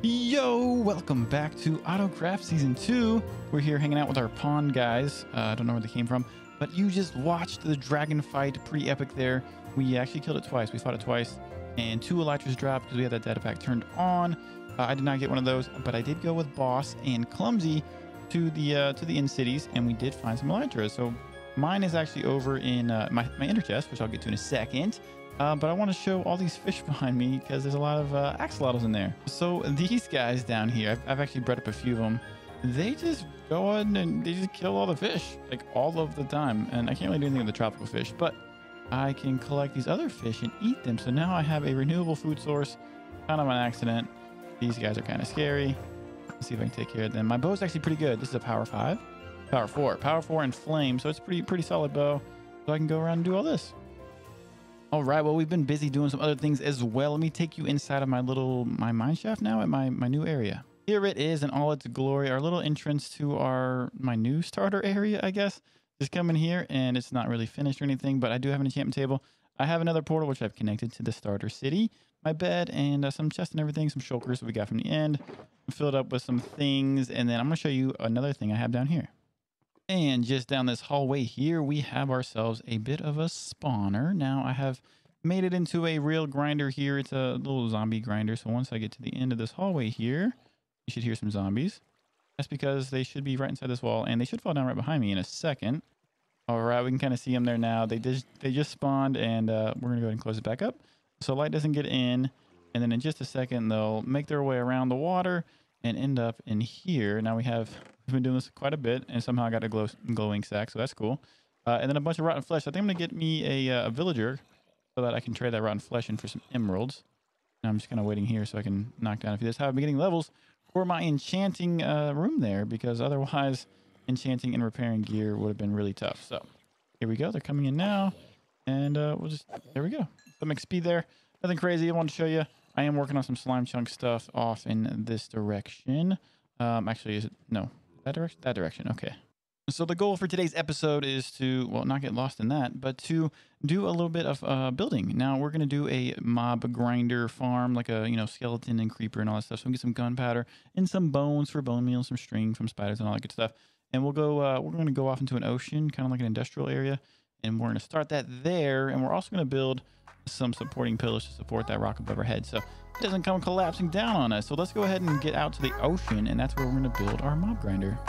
Yo, welcome back to AutoCraft Season 2. We're here hanging out with our pawn guys. I don't know where they came from, but you just watched the dragon fight. Pretty epic there. We actually killed it twice. We fought it twice, and 2 elytras dropped because we had that data pack turned on. I did not get one of those, but I did go with Boss and Clumsy to the end cities, and we did find some elytras. So mine is actually over in my ender chest, which I'll get to in a second. But I want to show all these fish behind me because there's a lot of axolotls in there. So these guys down here, I've actually bred up a few of them. They just go on and they just kill all the fish, like all of the time. And I can't really do anything with the tropical fish, but I can collect these other fish and eat them. So now I have a renewable food source, kind of an accident. These guys are kind of scary. Let's see if I can take care of them. My bow is actually pretty good. This is a power 5, power 4 and flame. So it's pretty solid bow. So I can go around and do all this. All right, well, we've been busy doing some other things as well. Let me take you inside of my mine shaft now at my new area. Here it is in all its glory, our little entrance to my new starter area, I guess. Just come in here, and it's not really finished or anything, but I do have an enchantment table. I have another portal, which I've connected to the starter city, my bed, and some chests and everything, some shulkers that we got from the end. Filled up with some things, and then I'm going to show you another thing I have down here. And just down this hallway here, we have ourselves a bit of a spawner. Now, I have made it into a real grinder here. It's a little zombie grinder. So once I get to the end of this hallway here, you should hear some zombies. That's because they should be right inside this wall, and they should fall down right behind me in a second. All right, we can kind of see them there now. They just spawned, and we're going to go ahead and close it back up so light doesn't get in. And then in just a second, they'll make their way around the water and end up in here. Now we've been doing this quite a bit, and somehow I got a glowing sack, so that's cool. And then a bunch of rotten flesh. I think I'm going to get me a villager so that I can trade that rotten flesh in for some emeralds. And I'm just kind of waiting here so I can knock down a few. That's how I've been getting levels for my enchanting room there, because otherwise enchanting and repairing gear would have been really tough. So here we go. They're coming in now, and there we go. Some XP there. Nothing crazy I wanted to show you. I am working on some slime chunk stuff off in this direction. Actually, is it? No. That direction? That direction. Okay. So the goal for today's episode is to, well, not get lost in that, but to do a little bit of building. Now, we're going to do a mob grinder farm, like a, skeleton and creeper and all that stuff. So we can get some gunpowder and some bones for bone meal, some string from spiders and all that good stuff. And we're going to go off into an ocean, kind of like an industrial area. And we're going to start that there. And we're also going to build some supporting pillars to support that rock above our head, so it doesn't come collapsing down on us. So let's go ahead and get out to the ocean, and that's where we're going to build our mob grinder.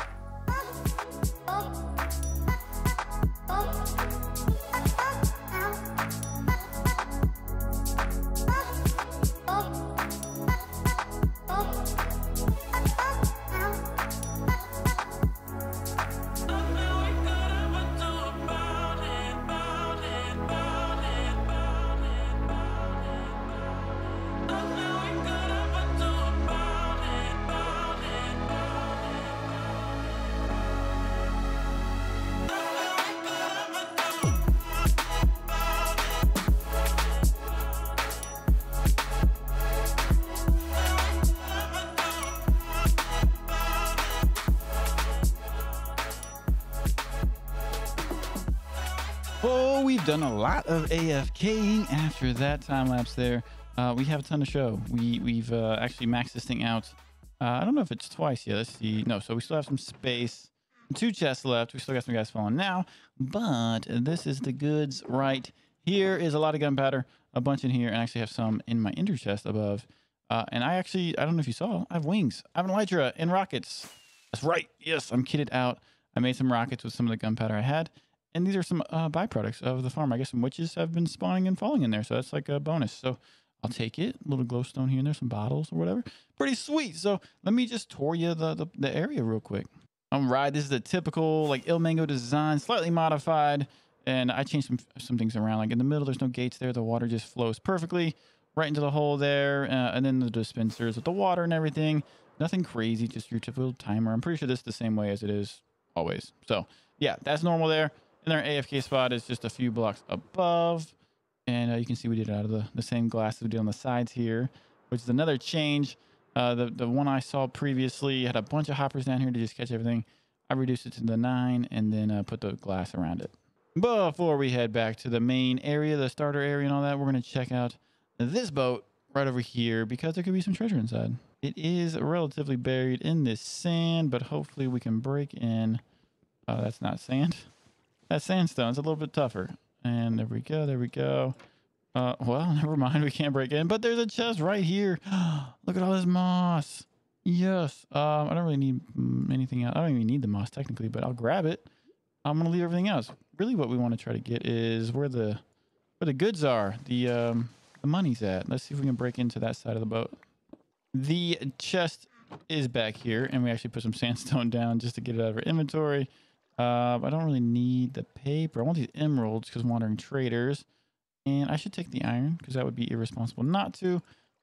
Oh, we've done a lot of AFKing after that time lapse there. We have a ton to show. We've actually maxed this thing out. I don't know if it's twice yet. Let's see. No, so we still have some space. 2 chests left. We still got some guys falling now, but this is the goods right here. Is a lot of gunpowder, a bunch in here, and I actually have some in my ender chest above. And I don't know if you saw, I have wings. I have an elytra and rockets. That's right. Yes, I'm kitted out. I made some rockets with some of the gunpowder I had. And these are some byproducts of the farm. I guess some witches have been spawning and falling in there, so that's like a bonus. So I'll take it. A little glowstone here and there, some bottles or whatever. Pretty sweet. So let me just tour you the area real quick. All right, this is the typical like Il Mango design, slightly modified. And I changed some things around. Like in the middle, there's no gates there. The water just flows perfectly right into the hole there. And then the dispensers with the water and everything. Nothing crazy, just your typical timer. I'm pretty sure this is the same way as it is always. So yeah, that's normal there. And our AFK spot is just a few blocks above. And you can see we did it out of the same glass that we did on the sides here, which is another change. The one I saw previously had a bunch of hoppers down here to just catch everything. I reduced it to the 9 and then put the glass around it. Before we head back to the main area, the starter area and all that, we're going to check out this boat right over here because there could be some treasure inside. It is relatively buried in this sand, but hopefully we can break in. Oh, that's not sand. That's sandstone. It's a little bit tougher. And there we go. There we go. Well, never mind. We can't break in, but there's a chest right here. Look at all this moss. Yes. I don't really need anything else. I don't even need the moss technically, but I'll grab it. I'm going to leave everything else. Really what we want to try to get is where the goods are. The money's at. Let's see if we can break into that side of the boat. The chest is back here, and we actually put some sandstone down just to get it out of our inventory. I don't really need the paper. I want these emeralds because I'm wandering traders. And I should take the iron because that would be irresponsible not to.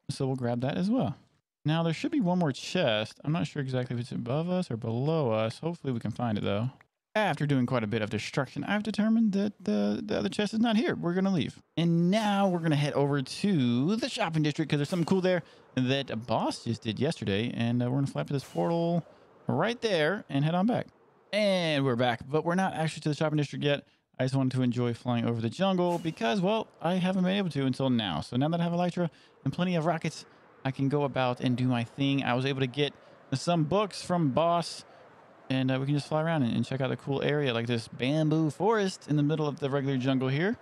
So we'll grab that as well. Now there should be one more chest. I'm not sure exactly if it's above us or below us. Hopefully we can find it though. After doing quite a bit of destruction, I've determined that the other chest is not here. We're going to leave. And now we're going to head over to the shopping district because there's something cool there that a boss just did yesterday. And we're going to fly up to this portal right there and head on back. And we're back, but we're not actually to the shopping district yet. I just wanted to enjoy flying over the jungle because, well, I haven't been able to until now. So now that I have Elytra and plenty of rockets, I can go about and do my thing. I was able to get some books from Boss, and we can just fly around and check out the cool area like this bamboo forest in the middle of the regular jungle here.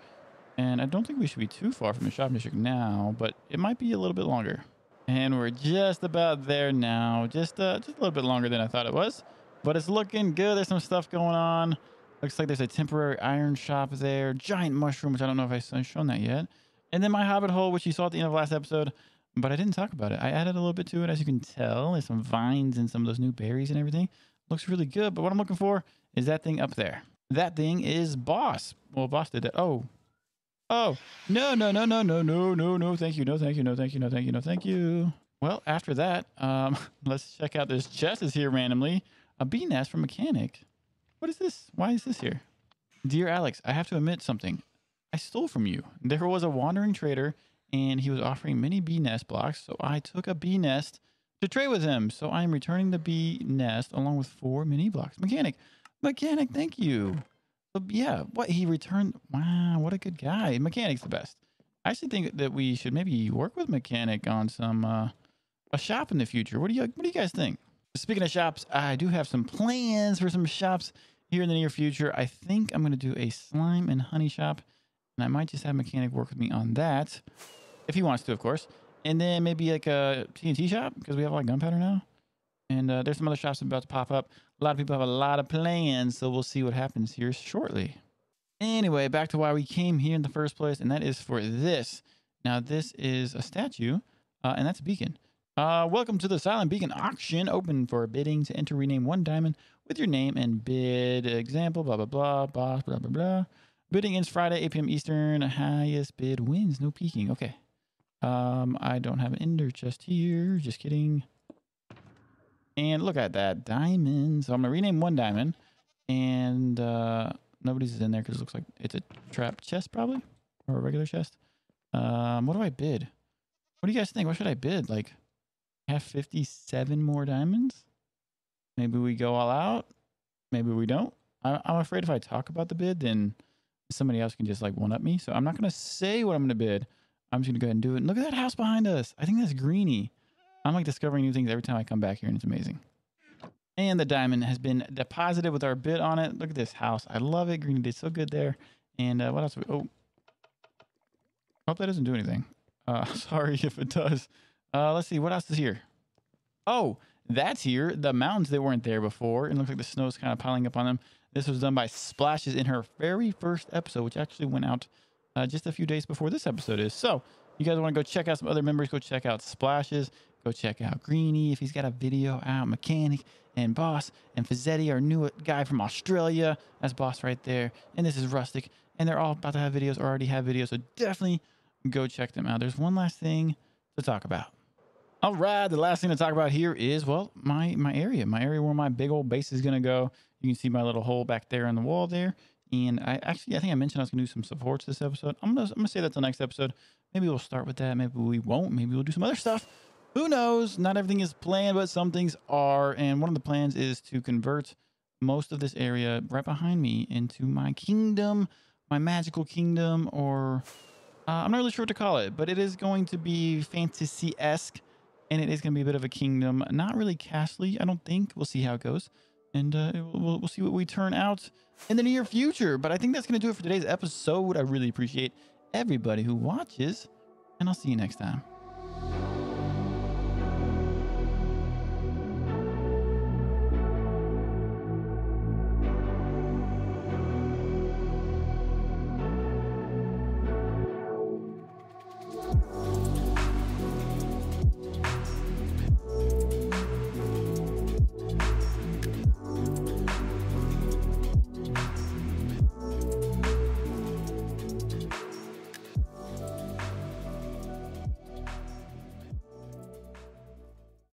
And I don't think we should be too far from the shopping district now, but it might be a little bit longer. And we're just about there now. Just a little bit longer than I thought it was, but it's looking good. There's some stuff going on. Looks like there's a temporary iron shop there. Giant mushroom, which I don't know if I've shown that yet. And then my hobbit hole, which you saw at the end of last episode, but I didn't talk about it. I added a little bit to it, as you can tell. There's some vines and some of those new berries and everything. Looks really good, but what I'm looking for is that thing up there. That thing is Boss. Well, Boss did that. Oh. No. Thank you. No, thank you. No, thank you. No, thank you. No, thank you. Well, after that, let's check out this chest is here randomly. A bee nest from Mechanic. What is this? Why is this here? Dear Alex, I have to admit something. I stole from you. There was a wandering trader, and he was offering many bee nest blocks, so I took a bee nest to trade with him. So I am returning the bee nest along with 4 mini blocks. Mechanic, thank you. So yeah, what he returned. Wow, what a good guy. Mechanic's the best. I actually think that we should maybe work with Mechanic on some a shop in the future. What do you guys think? Speaking of shops, I do have some plans for some shops here in the near future. I think I'm going to do a slime and honey shop, and I might just have Mechanic work with me on that, if he wants to, of course. And then maybe like a TNT shop, because we have like gunpowder now. And there's some other shops about to pop up. A lot of people have a lot of plans, so we'll see what happens here shortly. Anyway, back to why we came here in the first place, and that is for this. Now, this is a statue, and that's a beacon. Welcome to the Silent Beacon auction. Open for bidding to enter, rename 1 diamond with your name and bid. Example, blah, blah, blah, boss, blah, blah, blah. Bidding ends Friday, 8 p.m. Eastern. Highest bid wins. No peeking. Okay. I don't have an ender chest here. Just kidding. And look at that. Diamonds. So I'm going to rename 1 diamond. And nobody's in there because it looks like it's a trap chest probably. Or a regular chest. What do I bid? What do you guys think? What should I bid? Like, have 57 more diamonds? Maybe we go all out. Maybe we don't. I'm afraid if I talk about the bid, then somebody else can just like one up me. So I'm not going to say what I'm going to bid. I'm just going to go ahead and do it. And look at that house behind us. I think that's greeny. I'm like discovering new things every time I come back here, and it's amazing. And the diamond has been deposited with our bid on it. Look at this house. I love it. Greeny did so good there. And what else? Oh, hope that doesn't do anything. Sorry if it does. Let's see. What else is here? Oh, that's here. The mountains, they weren't there before. It looks like the snow's kind of piling up on them. This was done by Splashes in her very first episode, which actually went out just a few days before this episode is. So you guys want to go check out some other members, go check out Splashes. Go check out Greeny if he's got a video out. Mechanic and Boss and Fizzetti, our new guy from Australia. That's Boss right there. And this is Rustic. And they're all about to have videos or already have videos. So definitely go check them out. There's one last thing to talk about. All right, the last thing to talk about here is, well, my area where my big old base is going to go. You can see my little hole back there in the wall there. And I think I mentioned I was going to do some supports this episode. I'm going to say that till next episode. Maybe we'll start with that. Maybe we won't. Maybe we'll do some other stuff. Who knows? Not everything is planned, but some things are. And one of the plans is to convert most of this area right behind me into my kingdom, my magical kingdom, or I'm not really sure what to call it, but it is going to be fantasy-esque, and it is going to be a bit of a kingdom. Not really castly, I don't think. We'll see how it goes, and we'll see what we turn out in the near future. But I think that's going to do it for today's episode. I really appreciate everybody who watches, and I'll see you next time.